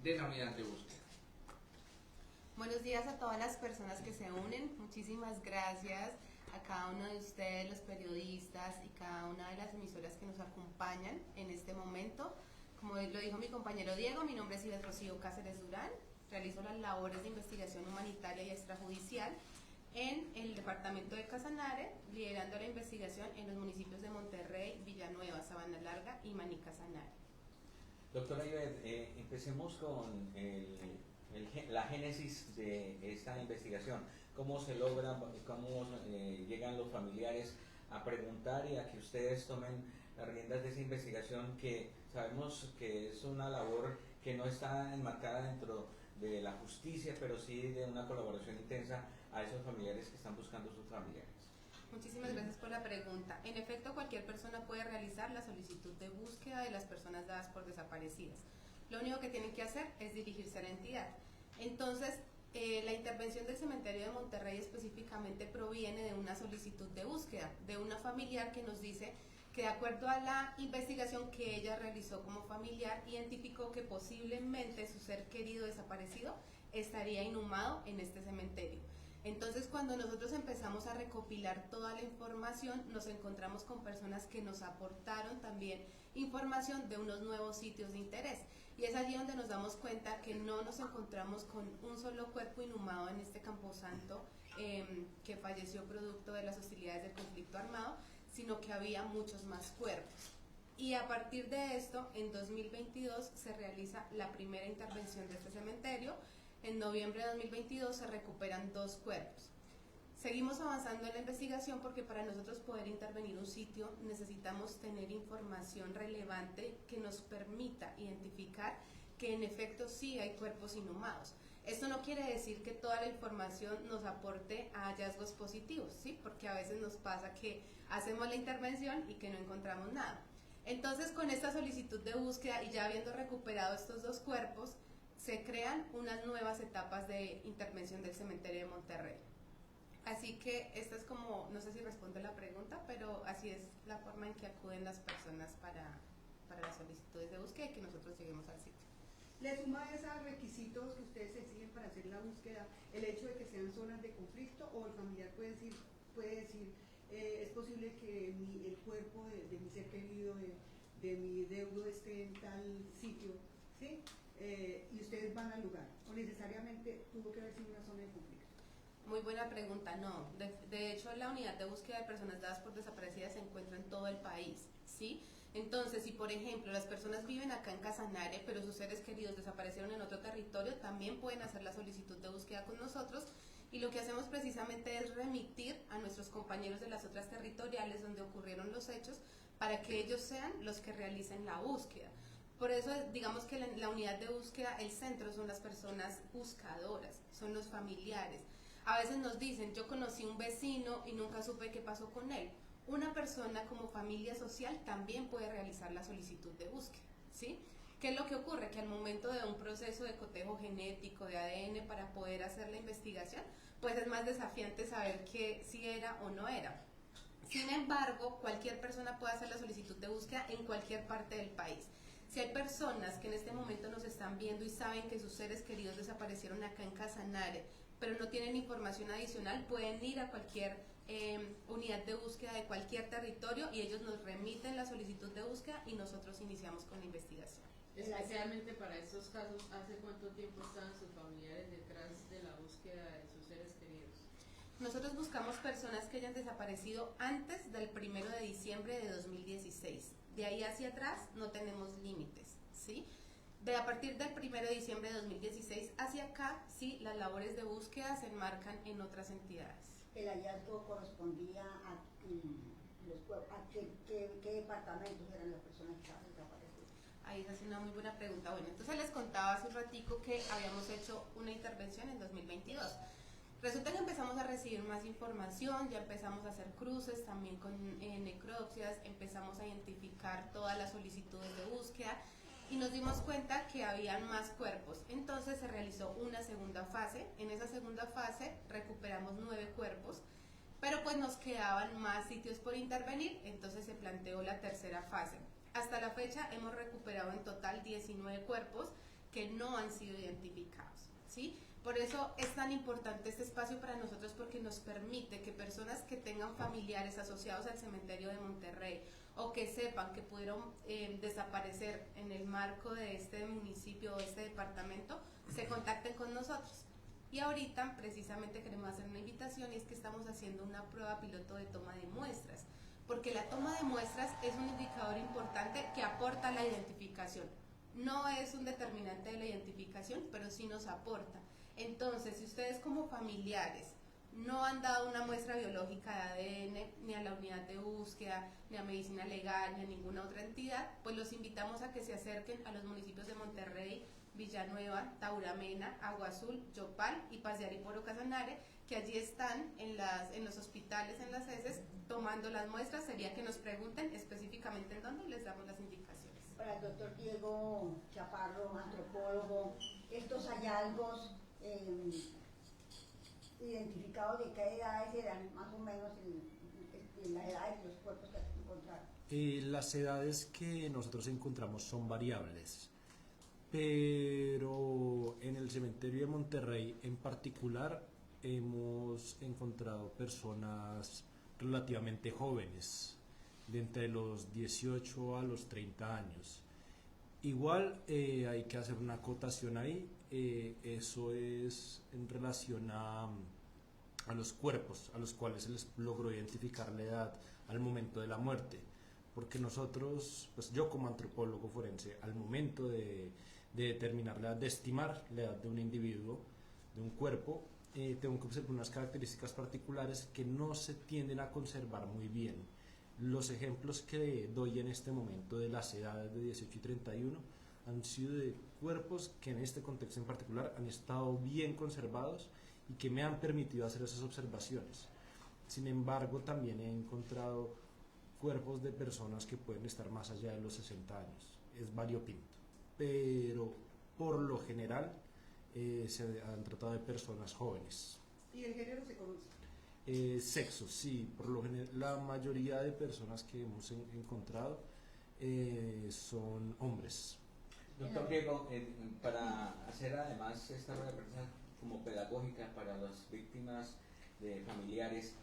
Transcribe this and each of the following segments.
de la unidad de búsqueda. Buenos días a todas las personas que se unen. Muchísimas gracias a cada uno de ustedes, los periodistas y cada una de las emisoras que nos acompañan en este momento. Como lo dijo mi compañero Diego, mi nombre es Ivette Rocío Cáceres Durán. Realizo las labores de investigación humanitaria y extrajudicial en el departamento de Casanare, liderando la investigación en los municipios de Monterrey, Villanueva, Sabana Larga y Maní Casanare. Doctora Ivette, empecemos con la génesis de esta investigación. ¿Cómo se logra, cómo llegan los familiares a preguntar y a que ustedes tomen las riendas de esa investigación, que sabemos que es una labor que no está enmarcada dentro de la justicia, pero sí de una colaboración intensa a esos familiares que están buscando sus familiares? Muchísimas gracias por la pregunta. En efecto, cualquier persona puede realizar la solicitud de búsqueda de las personas dadas por desaparecidas. Lo único que tienen que hacer es dirigirse a la entidad. Entonces, la intervención del cementerio de Monterrey específicamente proviene de una solicitud de búsqueda, de una familiar que nos dice que de acuerdo a la investigación que ella realizó como familiar, identificó que posiblemente su ser querido desaparecido estaría inhumado en este cementerio. Entonces, cuando nosotros empezamos a recopilar toda la información, nos encontramos con personas que nos aportaron también información de unos nuevos sitios de interés. Y es allí donde nos damos cuenta que no nos encontramos con un solo cuerpo inhumado en este camposanto que falleció producto de las hostilidades del conflicto armado, sino que había muchos más cuerpos. Y a partir de esto, en 2022 se realiza la primera intervención de este cementerio. En noviembre de 2022 se recuperan 2 cuerpos. Seguimos avanzando en la investigación porque para nosotros poder intervenir un sitio necesitamos tener información relevante que nos permita identificar que en efecto sí hay cuerpos inhumados. Esto no quiere decir que toda la información nos aporte a hallazgos positivos, ¿sí? Porque a veces nos pasa que hacemos la intervención y que no encontramos nada. Entonces, con esta solicitud de búsqueda y ya habiendo recuperado estos 2 cuerpos, se crean unas nuevas etapas de intervención del cementerio de Monterrey. Así que esta es como, no sé si responde la pregunta, pero así es la forma en que acuden las personas para las solicitudes de búsqueda y que nosotros lleguemos al sitio. ¿Le suma a esos requisitos que ustedes exigen para hacer la búsqueda el hecho de que sean zonas de conflicto, o el familiar puede decir es posible que el cuerpo de mi ser querido, de mi deudo esté en tal sitio, ¿sí? Y ustedes van al lugar, o necesariamente tuvo que haber sido una zona de conflicto? Muy buena pregunta, no. De hecho, la unidad de búsqueda de personas dadas por desaparecidas se encuentra en todo el país, ¿sí? Entonces, si por ejemplo las personas viven acá en Casanare, pero sus seres queridos desaparecieron en otro territorio, también pueden hacer la solicitud de búsqueda con nosotros, y lo que hacemos precisamente es remitir a nuestros compañeros de las otras territoriales donde ocurrieron los hechos para que ellos sean los que realicen la búsqueda. Por eso digamos que la unidad de búsqueda, el centro son las personas buscadoras, son los familiares. A veces nos dicen, yo conocí un vecino y nunca supe qué pasó con él. Una persona como familia social también puede realizar la solicitud de búsqueda, ¿sí? ¿Qué es lo que ocurre? Que al momento de un proceso de cotejo genético, de ADN, para poder hacer la investigación, pues es más desafiante saber que si era o no era. Sin embargo, cualquier persona puede hacer la solicitud de búsqueda en cualquier parte del país. Si hay personas que en este momento nos están viendo y saben que sus seres queridos desaparecieron acá en Casanare, pero no tienen información adicional, pueden ir a cualquier unidad de búsqueda de cualquier territorio y ellos nos remiten la solicitud de búsqueda y nosotros iniciamos con la investigación. Especialmente para estos casos, ¿hace cuánto tiempo estaban sus familiares detrás de la búsqueda de sus seres queridos? Nosotros buscamos personas que hayan desaparecido antes del 1 de diciembre de 2016. De ahí hacia atrás no tenemos límites, ¿sí? A partir del 1 de diciembre de 2016 hacia acá, sí, las labores de búsqueda se enmarcan en otras entidades. ¿El hallazgo correspondía a qué departamentos eran las personas que estaban desaparecidas? Ahí es una muy buena pregunta. Bueno, entonces les contaba hace un ratico que habíamos hecho una intervención en 2022. Resulta que empezamos a recibir más información, ya empezamos a hacer cruces también con necropsias, empezamos a identificar todas las solicitudes de búsqueda y nos dimos cuenta que habían más cuerpos. Entonces se realizó una segunda fase. En esa segunda fase recuperamos 9 cuerpos, pero pues nos quedaban más sitios por intervenir, entonces se planteó la tercera fase. Hasta la fecha hemos recuperado en total 19 cuerpos que no han sido identificados, ¿sí? Por eso es tan importante este espacio para nosotros, porque nos permite que personas que tengan familiares asociados al cementerio de Monterrey o que sepan que pudieron desaparecer en el marco de este municipio o este departamento, se contacten con nosotros. Y ahorita precisamente queremos hacer una invitación, y es que estamos haciendo una prueba piloto de toma de muestras, porque la toma de muestras es un indicador importante que aporta a la identificación. No es un determinante de la identificación, pero sí nos aporta. Entonces, si ustedes como familiares no han dado una muestra biológica de ADN ni a la unidad de búsqueda, ni a medicina legal, ni a ninguna otra entidad, pues los invitamos a que se acerquen a los municipios de Monterrey, Villanueva, Tauramena, Agua Azul, Yopal y Paz de Ariporo, Casanare, que allí están en los hospitales, en las heces, tomando las muestras. Sería que nos pregunten específicamente en dónde, y les damos las indicaciones. Para el doctor Diego Chaparro, antropólogo, estos hallazgos identificados, ¿de qué edades eran más o menos en la edad de los cuerpos que encontraron? Las edades que nosotros encontramos son variables, pero en el cementerio de Monterrey en particular hemos encontrado personas relativamente jóvenes, de entre los 18 a los 30 años. Igual hay que hacer una acotación ahí, eso es en relación a los cuerpos a los cuales se les logró identificar la edad al momento de la muerte, porque nosotros, pues yo como antropólogo forense, al momento de determinar la edad, de estimar la edad de un individuo, de un cuerpo, tengo que observar unas características particulares que no se tienden a conservar muy bien. Los ejemplos que doy en este momento de las edades de 18 y 31 han sido de cuerpos que en este contexto en particular han estado bien conservados y que me han permitido hacer esas observaciones. Sin embargo, también he encontrado cuerpos de personas que pueden estar más allá de los 60 años. Es variopinto, pero por lo general se han tratado de personas jóvenes. ¿Y el género se conoce? Sexo, sí, por lo general la mayoría de personas que hemos encontrado son hombres. Doctor Diego, para hacer además esta rueda de prensa como pedagógica para las víctimas de familiares,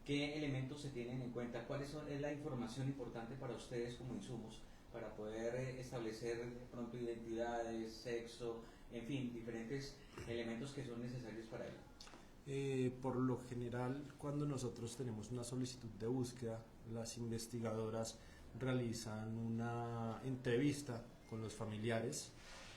¿qué elementos se tienen en cuenta? ¿Cuáles es la información importante para ustedes como insumos para poder establecer de pronto identidades, sexo, en fin, diferentes elementos que son necesarios para ello? Por lo general, cuando nosotros tenemos una solicitud de búsqueda, las investigadoras realizan una entrevista con los familiares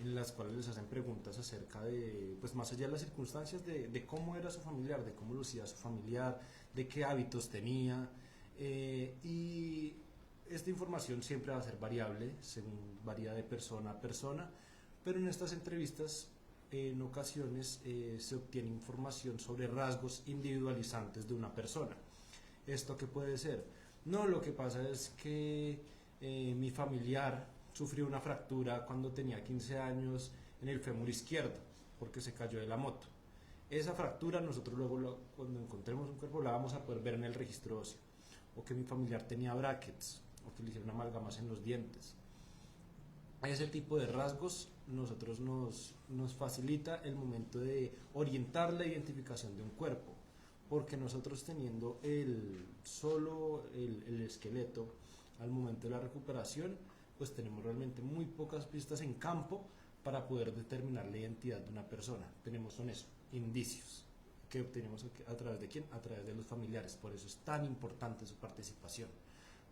en las cuales les hacen preguntas acerca de, pues más allá de las circunstancias, de cómo era su familiar, de cómo lucía su familiar, de qué hábitos tenía, y esta información siempre va a ser variable, según varía de persona a persona, pero en estas entrevistas en ocasiones se obtiene información sobre rasgos individualizantes de una persona. ¿Esto qué puede ser? No, lo que pasa es que mi familiar sufrió una fractura cuando tenía 15 años en el fémur izquierdo porque se cayó de la moto. Esa fractura nosotros luego cuando encontremos un cuerpo la vamos a poder ver en el registro óseo. O que mi familiar tenía brackets, o que le hicieron amalgamas en los dientes. Ese tipo de rasgos nosotros nos facilita el momento de orientar la identificación de un cuerpo, porque nosotros teniendo solo el esqueleto al momento de la recuperación, pues tenemos realmente muy pocas pistas en campo para poder determinar la identidad de una persona. Tenemos son eso, indicios que obtenemos a través de quién, a través de los familiares. Por eso es tan importante su participación,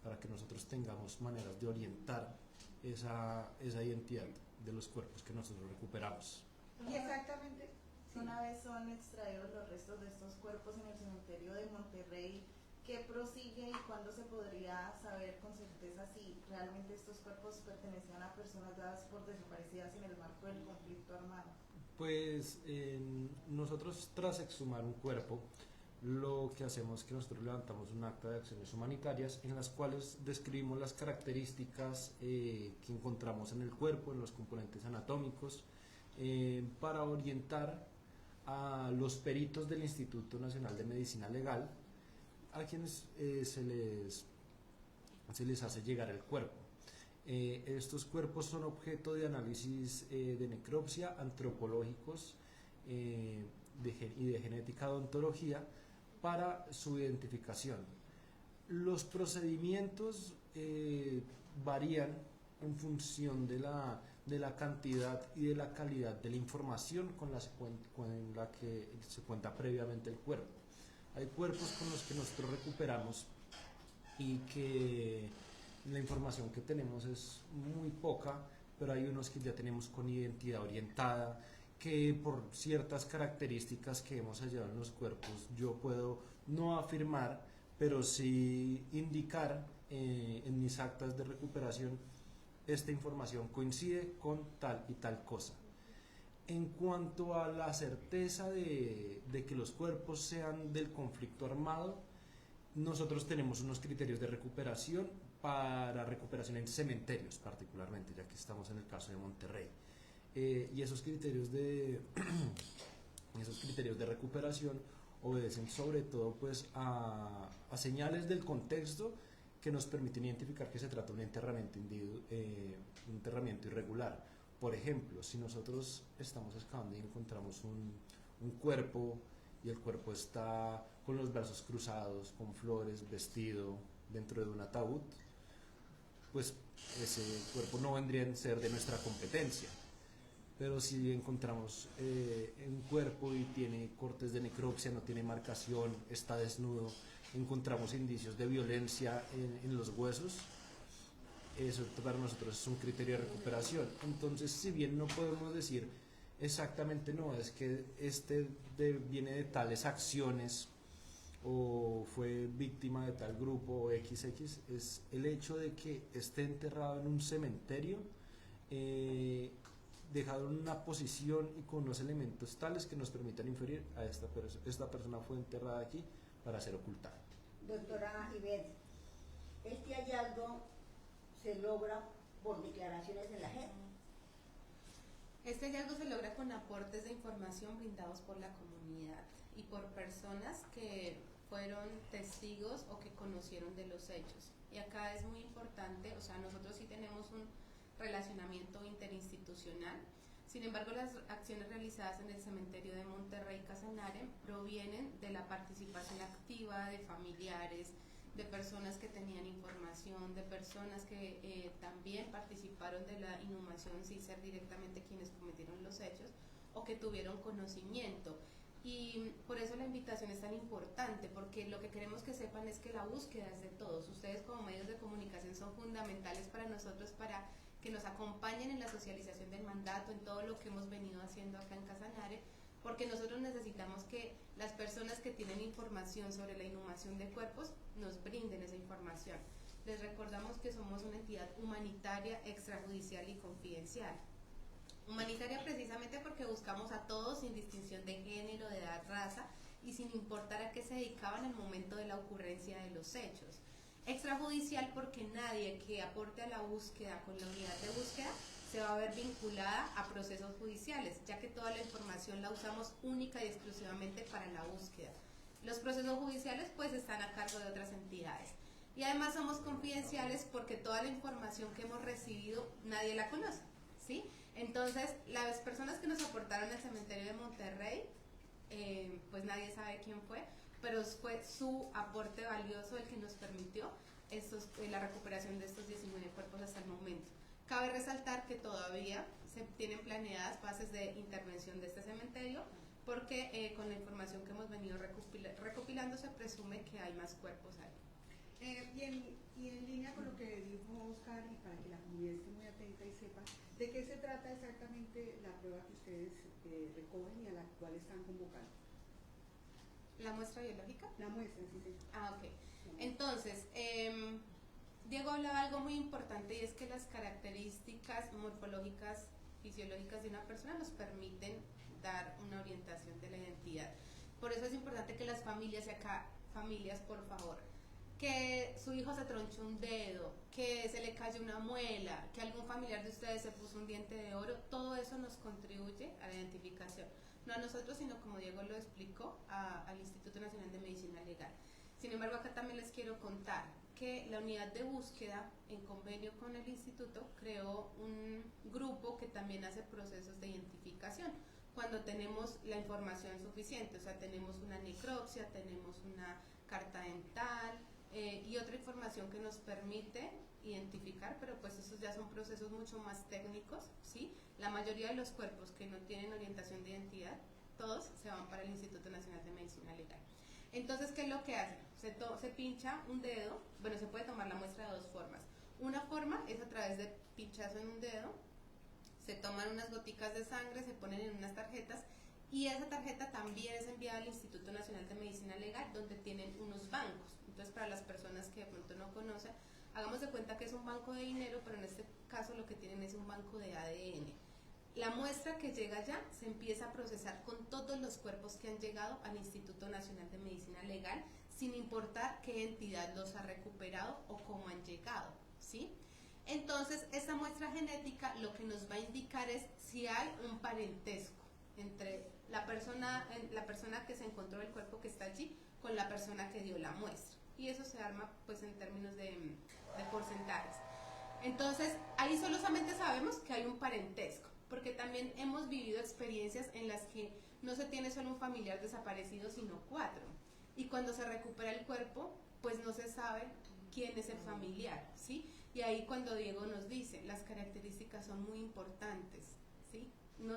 para que nosotros tengamos maneras de orientar esa identidad de los cuerpos que nosotros recuperamos. Y exactamente, Una vez son extraídos los restos de estos cuerpos en el cementerio de Monterrey, ¿qué prosigue y cuándo se podría saber con certeza si realmente estos cuerpos pertenecían a personas dadas por desaparecidas en el marco del conflicto armado? Pues nosotros tras exhumar un cuerpo, lo que hacemos es que nosotros levantamos un acta de acciones humanitarias en las cuales describimos las características que encontramos en el cuerpo, en los componentes anatómicos, para orientar a los peritos del Instituto Nacional de Medicina Legal, a quienes se les hace llegar el cuerpo. Estos cuerpos son objeto de análisis de necropsia, antropológicos y de genética odontología para su identificación. Los procedimientos varían en función de la cantidad y de la calidad de la información con la que se cuenta previamente el cuerpo. Hay cuerpos con los que nosotros recuperamos y que la información que tenemos es muy poca, pero hay unos que ya tenemos con identidad orientada, que por ciertas características que hemos hallado en los cuerpos yo puedo no afirmar, pero sí indicar en mis actas de recuperación: esta información coincide con tal y tal cosa. En cuanto a la certeza de que los cuerpos sean del conflicto armado, nosotros tenemos unos criterios de recuperación para recuperación en cementerios particularmente, ya que estamos en el caso de Monterrey. Y esos criterios de recuperación obedecen sobre todo pues a señales del contexto que nos permiten identificar que se trata de un enterramiento irregular. Por ejemplo, si nosotros estamos excavando y encontramos un cuerpo y el cuerpo está con los brazos cruzados, con flores, vestido dentro de un ataúd, pues ese cuerpo no vendría a ser de nuestra competencia. Pero si encontramos un cuerpo y tiene cortes de necropsia, no tiene marcación, está desnudo, encontramos indicios de violencia en los huesos, eso para nosotros es un criterio de recuperación. Entonces, si bien no podemos decir exactamente no, es que viene de tales acciones o fue víctima de tal grupo o XX, es el hecho de que esté enterrado en un cementerio, dejado en una posición y con unos elementos tales que nos permitan inferir a esta persona fue enterrada aquí para ser ocultada. Doctora Ivette, este hallazgo se logra por declaraciones en la JEP. Este hallazgo se logra con aportes de información brindados por la comunidad y por personas que fueron testigos o que conocieron de los hechos. Y acá es muy importante, o sea, nosotros sí tenemos un relacionamiento interinstitucional. Sin embargo, las acciones realizadas en el cementerio de Monterrey Casanare provienen de la participación activa de familiares, de personas que tenían información, de personas que también participaron de la inhumación sin ser directamente quienes cometieron los hechos o que tuvieron conocimiento. Y por eso la invitación es tan importante, porque lo que queremos que sepan es que la búsqueda es de todos. Ustedes como medios de comunicación son fundamentales para nosotros, para que nos acompañen en la socialización del mandato, en todo lo que hemos venido haciendo acá en Casanare, porque nosotros necesitamos que las personas que tienen información sobre la inhumación de cuerpos nos brinden esa información. Les recordamos que somos una entidad humanitaria, extrajudicial y confidencial. Humanitaria precisamente porque buscamos a todos sin distinción de género, de edad, raza y sin importar a qué se dedicaban al momento de la ocurrencia de los hechos. Extrajudicial porque nadie que aporte a la búsqueda con la unidad de búsqueda se va a ver vinculada a procesos judiciales, ya que toda la información la usamos única y exclusivamente para la búsqueda. Los procesos judiciales pues están a cargo de otras entidades. Y además somos confidenciales porque toda la información que hemos recibido nadie la conoce, ¿sí? Entonces, las personas que nos aportaron al cementerio de Monterrey, pues nadie sabe quién fue, pero fue su aporte valioso el que nos permitió la recuperación de estos 19 cuerpos hasta el momento. Cabe resaltar que todavía se tienen planeadas fases de intervención de este cementerio, porque con la información que hemos venido recopilando se presume que hay más cuerpos ahí. Y en línea con lo que dijo Oscar, y para que la comunidad esté muy atenta y sepa de qué se trata exactamente la prueba que ustedes recogen y a la cual están convocando. ¿La muestra biológica? La muestra, sí, sí. Ah, ok. Entonces, Diego hablaba algo muy importante, y es que las características morfológicas, fisiológicas de una persona nos permiten dar una orientación de la identidad. Por eso es importante que las familias, y acá familias, por favor, que su hijo se tronchó un dedo, que se le cayó una muela, que algún familiar de ustedes se puso un diente de oro, todo eso nos contribuye a la identificación. No a nosotros, sino como Diego lo explicó, al Instituto Nacional de Medicina Legal. Sin embargo, acá también les quiero contar, que la unidad de búsqueda, en convenio con el instituto, creó un grupo que también hace procesos de identificación cuando tenemos la información suficiente, o sea, tenemos una necropsia, tenemos una carta dental y otra información que nos permite identificar, pero pues esos ya son procesos mucho más técnicos, ¿sí? La mayoría de los cuerpos que no tienen orientación de identidad, todos se van para el Instituto Nacional de Medicina Legal. Entonces, ¿qué es lo que hacen? Se pincha un dedo, bueno, se puede tomar la muestra de dos formas. Una forma es a través de pinchazo en un dedo, se toman unas goticas de sangre, se ponen en unas tarjetas y esa tarjeta también es enviada al Instituto Nacional de Medicina Legal, donde tienen unos bancos. Entonces, para las personas que de pronto no conocen, hagamos de cuenta que es un banco de dinero, pero en este caso lo que tienen es un banco de ADN. La muestra que llega allá se empieza a procesar con todos los cuerpos que han llegado al Instituto Nacional de Medicina Legal, sin importar qué entidad los ha recuperado o cómo han llegado, ¿sí? Entonces, esta muestra genética lo que nos va a indicar es si hay un parentesco entre la persona que se encontró el cuerpo que está allí con la persona que dio la muestra. Y eso se arma pues en términos de porcentajes. Entonces, ahí solamente sabemos que hay un parentesco, porque también hemos vivido experiencias en las que no se tiene solo un familiar desaparecido, sino 4. Y cuando se recupera el cuerpo, pues no se sabe quién es el familiar, ¿sí? Y ahí cuando Diego nos dice, las características son muy importantes, ¿sí? No,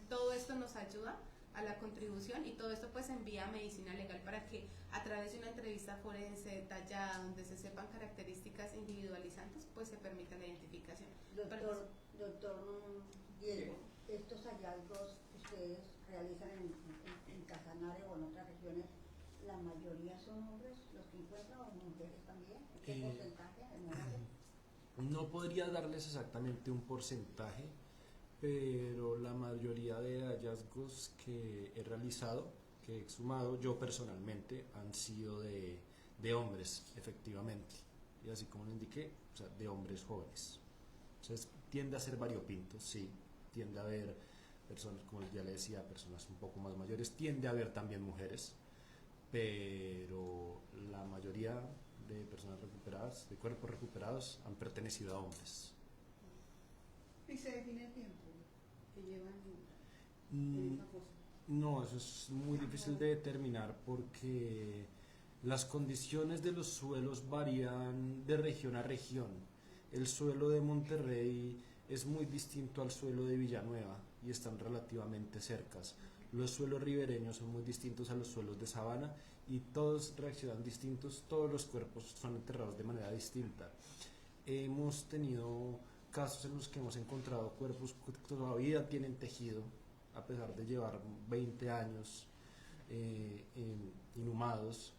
todo esto nos ayuda a la contribución y todo esto pues envía a Medicina Legal para que a través de una entrevista forense detallada, donde se sepan características individualizantes, pues se permita la identificación. Doctor Diego, estos hallazgos que ustedes realizan en Casanare o en otras regiones, ¿la mayoría son hombres los que encuentran o mujeres también? ¿Qué porcentaje de mujeres? No podría darles exactamente un porcentaje, pero la mayoría de hallazgos que he realizado, que he exhumado yo personalmente, han sido de hombres, efectivamente. Y así como lo indiqué, o sea, de hombres jóvenes. Entonces, tiende a ser variopinto, sí. Tiende a haber personas, como ya le decía, personas un poco más mayores. Tiende a haber también mujeres, pero la mayoría de personas recuperadas, de cuerpos recuperados, han pertenecido a hombres. ¿Y se define el tiempo que llevan en esa fosa? No, eso es muy difícil de determinar porque las condiciones de los suelos varían de región a región. El suelo de Monterrey es muy distinto al suelo de Villanueva y están relativamente cercas. Los suelos ribereños son muy distintos a los suelos de sabana y todos reaccionan distintos, todos los cuerpos son enterrados de manera distinta. Hemos tenido casos en los que hemos encontrado cuerpos que todavía tienen tejido, a pesar de llevar 20 años inhumados.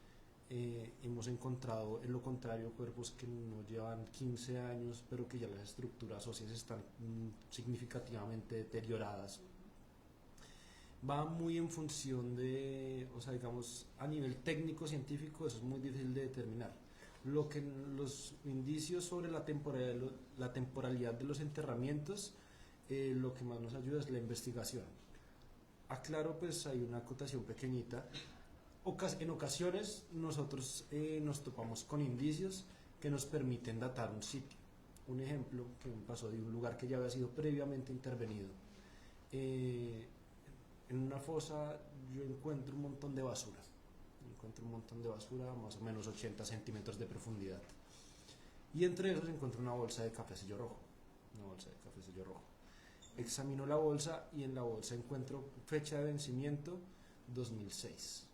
Hemos encontrado, en lo contrario, cuerpos que no llevan 15 años, pero que ya las estructuras óseas están significativamente deterioradas. Va muy en función de, o sea, digamos, a nivel técnico-científico, eso es muy difícil de determinar. Lo que los indicios sobre la temporalidad de los enterramientos, lo que más nos ayuda es la investigación. Aclaro, pues hay una acotación pequeñita. En ocasiones nosotros nos topamos con indicios que nos permiten datar un sitio. Un ejemplo que me pasó de un lugar que ya había sido previamente intervenido. En una fosa yo encuentro un montón de basura. Más o menos 80 centímetros de profundidad. Y entre esos encuentro una bolsa de cafecillo rojo. Examino la bolsa y en la bolsa encuentro fecha de vencimiento 2006.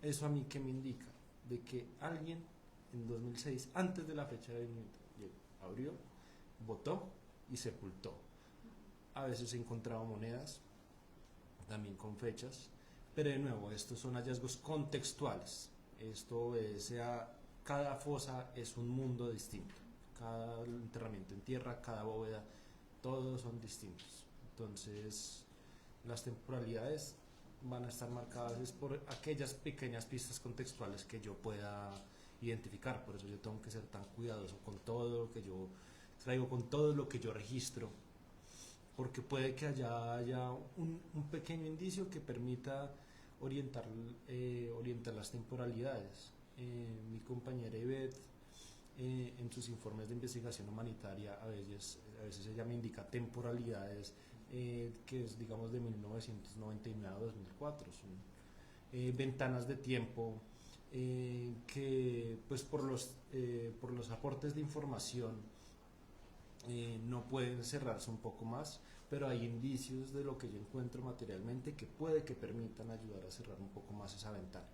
Eso a mí que me indica de que alguien en 2006, antes de la fecha de vencimiento, abrió, botó y sepultó. A veces he encontrado monedas también con fechas, pero de nuevo, estos son hallazgos contextuales. Esto obedece a cada fosa es un mundo distinto, cada enterramiento en tierra, cada bóveda, todos son distintos. Entonces, las temporalidades van a estar marcadas por aquellas pequeñas pistas contextuales que yo pueda identificar. Por eso yo tengo que ser tan cuidadoso con todo lo que yo traigo, con todo lo que yo registro, porque puede que haya un pequeño indicio que permita orientar las temporalidades. Mi compañera Ivette en sus informes de investigación humanitaria, a veces ella me indica temporalidades que es, digamos, de 1999 a 2004. Son ventanas de tiempo que, pues, por los aportes de información no pueden cerrarse un poco más, pero hay indicios de lo que yo encuentro materialmente que puede que permitan ayudar a cerrar un poco más esa ventana.